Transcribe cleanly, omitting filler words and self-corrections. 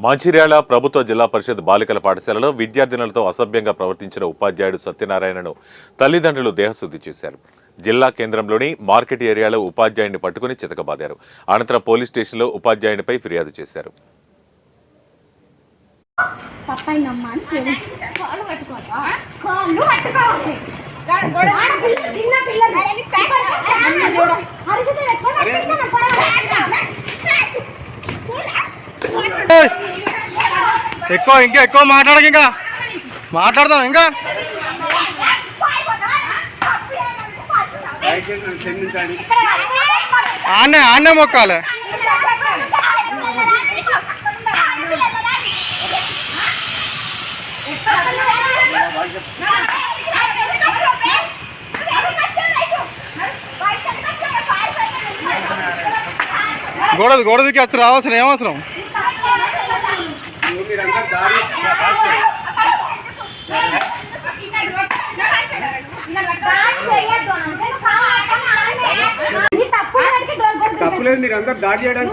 మంచిర్యాల ప్రభుత్వ జిల్లా పరిషత్ బాలికల పాఠశాలలో విద్యార్థినులతో అసభ్యంగా ప్రవర్తించిన ఉపాధ్యాయుడు సత్యనారాయణను తల్లిదండ్రులు దేహశుద్ధి చేశారు. జిల్లా కేంద్రంలోని మార్కెట్ ఏరియాలో ఉపాధ్యాయుడిని పట్టుకుని చితకబాదారు. అనంతరం పోలీస్ స్టేషన్లో ఉపాధ్యాయునిపై ఫిర్యాదు చేశారు. ఇంకా ఎక్కువ మాట్లాడదాం ఇంకా ఆన్నే మొక్కాలే. గోడ దిక్కి వచ్చి రావాల్సిన ఏమవసరం. తప్పులేదు, మీరందరూ దాడి చేయడానికి